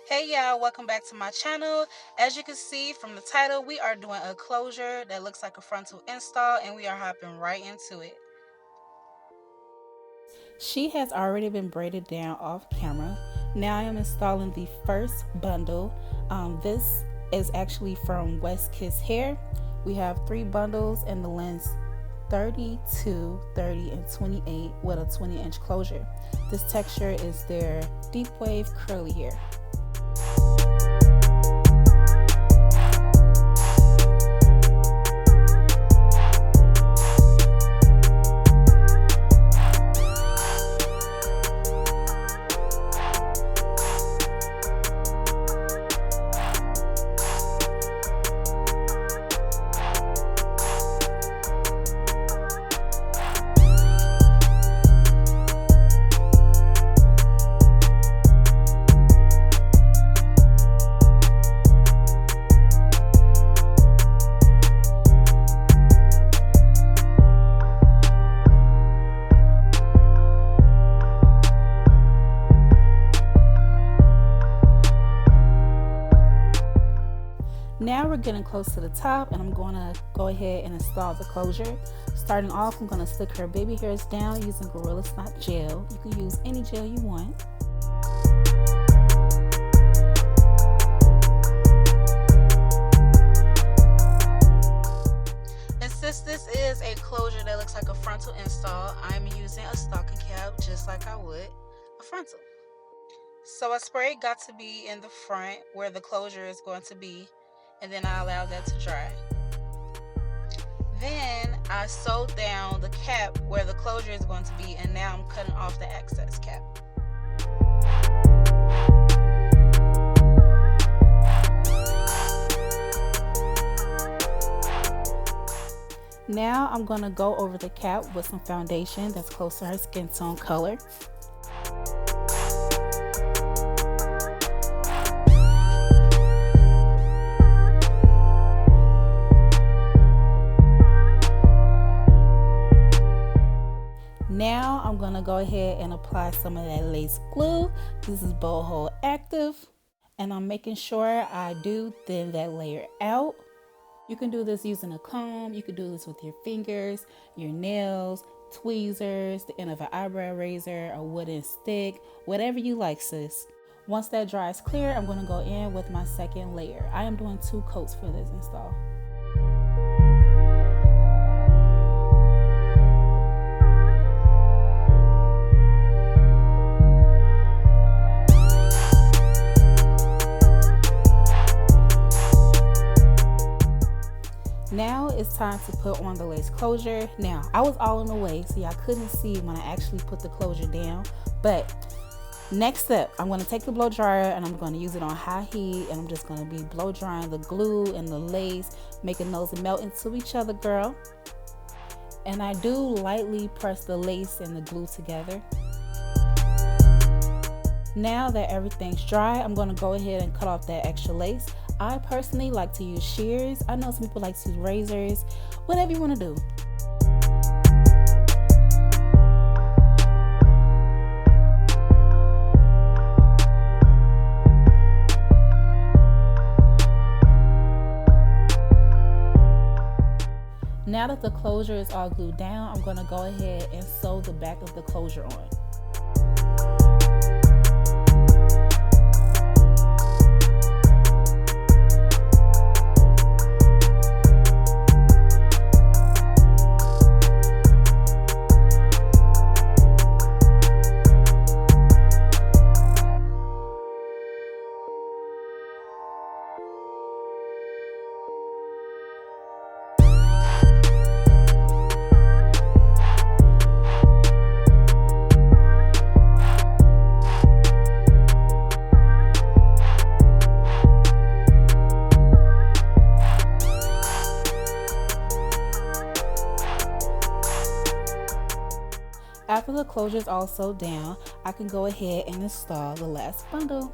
Hey y'all, welcome back to my channel. As you can see from the title, we are doing a closure that looks like a frontal install and we are hopping right into it. She has already been braided down off camera. Now I am installing the first bundle. This is actually from West Kiss Hair. We have 3 bundles in the lengths 32, 30, and 28 with a 20-inch closure. This texture is their deep wave curly hair. Now we're getting close to the top and I'm going to go ahead and install the closure. Starting off, I'm going to slick her baby hairs down using Gorilla Snot gel. You can use any gel you want. And since this is a closure that looks like a frontal install, I'm using a stocking cap just like I would a frontal. So a spray got to be in the front where the closure is going to be, and then I allow that to dry. Then I sewed down the cap where the closure is going to be, and now I'm cutting off the excess cap. Now I'm going to go over the cap with some foundation that's close to her skin tone color. Now I'm going to go ahead and apply some of that lace glue. This is Boho Active, and I'm making sure I do thin that layer out. You can do this using a comb, you can do this with your fingers, your nails, tweezers, the end of an eyebrow razor, a wooden stick, whatever you like, sis. Once that dries clear, I'm going to go in with my second layer. I am doing 2 coats for this install. Now it's time to put on the lace closure. Now I was all in the way, so y'all couldn't see when I actually put the closure down. But next step, I'm going to take the blow dryer and I'm going to use it on high heat, and I'm just going to be blow drying the glue and the lace, making those melt into each other, girl. And I do lightly press the lace and the glue together. Now that everything's dry, I'm going to go ahead and cut off that extra lace. I personally like to use shears. I know some people like to use razors, whatever you want to do. Now that the closure is all glued down, I'm going to go ahead and sew the back of the closure on. After the closure is all sewed down, I can go ahead and install the last bundle.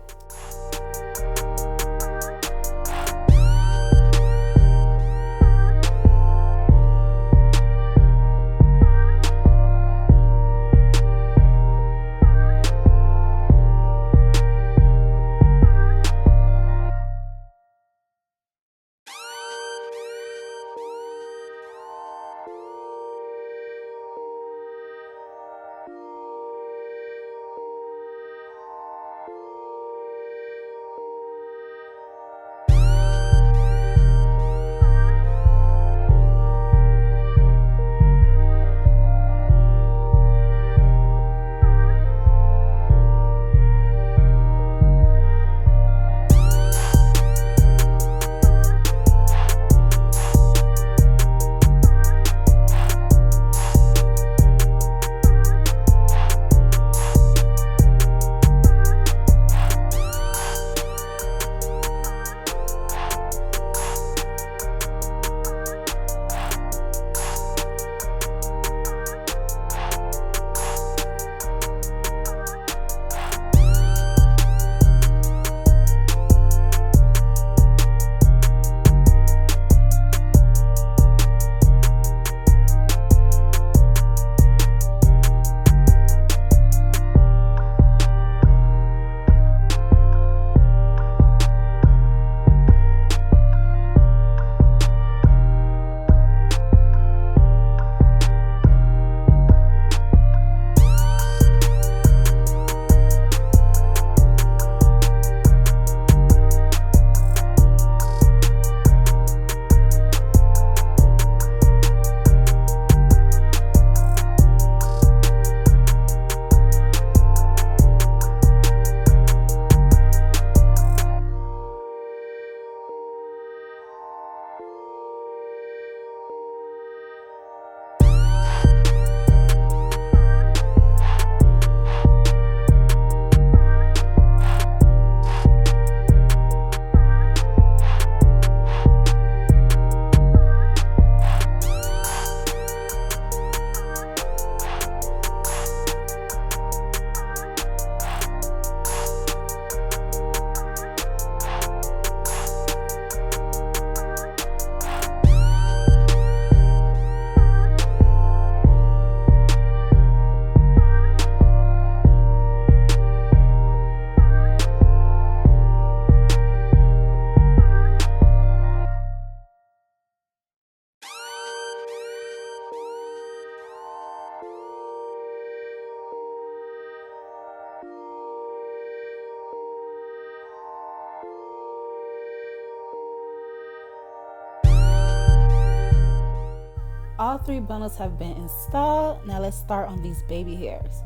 All 3 bundles have been installed. Now let's start on these baby hairs.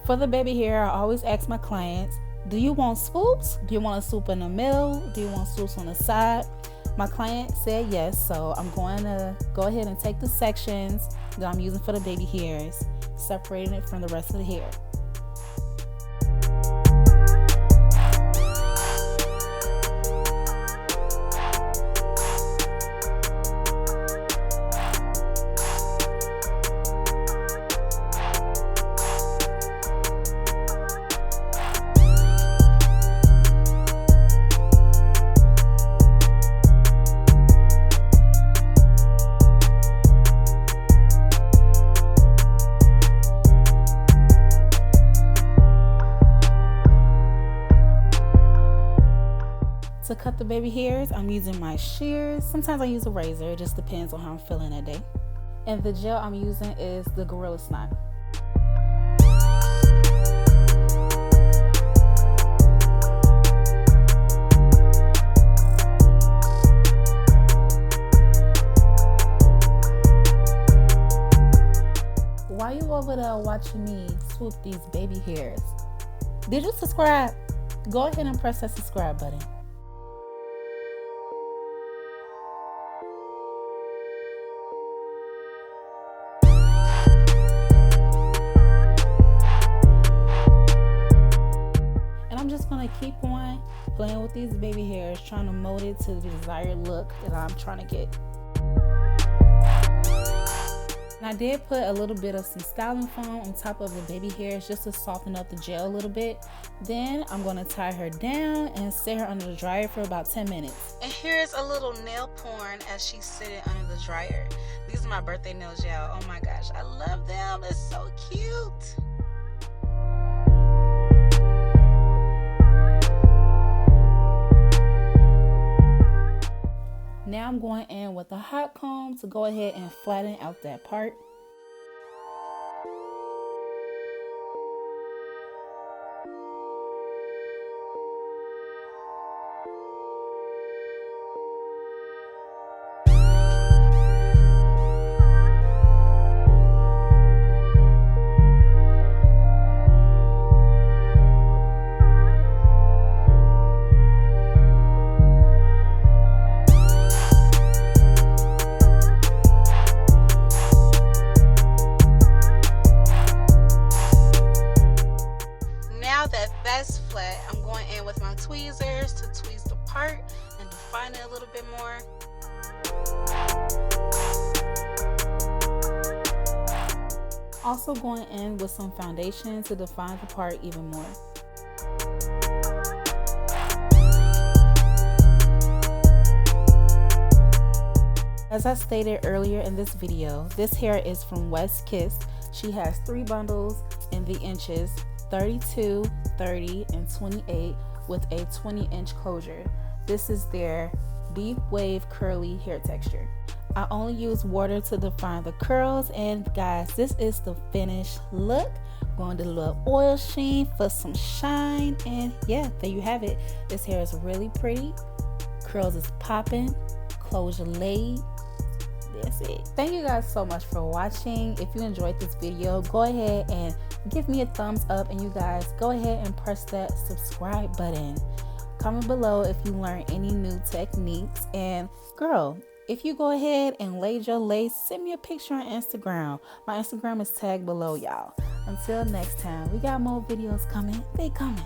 For the baby hair, I always ask my clients, do you want swoops? Do you want a swoop in the middle? Do you want swoops on the side? My client said yes, so I'm going to go ahead and take the sections that I'm using for the baby hairs, separating it from the rest of the hair. To cut the baby hairs, I'm using my shears. Sometimes I use a razor, it just depends on how I'm feeling that day. And the gel I'm using is the Gorilla Snot. While you over there watching me swoop these baby hairs, did you subscribe? Go ahead and press that subscribe button. I'm just going to keep on playing with these baby hairs, trying to mold it to the desired look that I'm trying to get. And I did put a little bit of some styling foam on top of the baby hairs just to soften up the gel a little bit. Then I'm going to tie her down and set her under the dryer for about 10 minutes. And here's a little nail porn as she's sitting under the dryer. These are my birthday nails, y'all. Oh my gosh, I love them. It's so cute. Now I'm going in with a hot comb to go ahead and flatten out that part. That's flat. I'm going in with my tweezers to tweeze the part and define it a little bit more. Also going in with some foundation to define the part even more. As I stated earlier in this video, this hair is from West Kiss. She has 3 bundles in the inches 32, 30, and 28 with a 20-inch closure. This is their deep wave curly hair texture. I only use water to define the curls, and guys, this is the finished look. Going to the little oil sheen for some shine, and yeah, there you have it. This hair is really pretty. Curls is popping, closure laid. That's it. Thank you guys so much for watching. If you enjoyed this video, go ahead and give me a thumbs up, and you guys go ahead and press that subscribe button. Comment below if you learned any new techniques, and girl, if you go ahead and laid your lace, send me a picture on Instagram. My Instagram is tagged below, y'all. Until next time, we got more videos coming. They coming.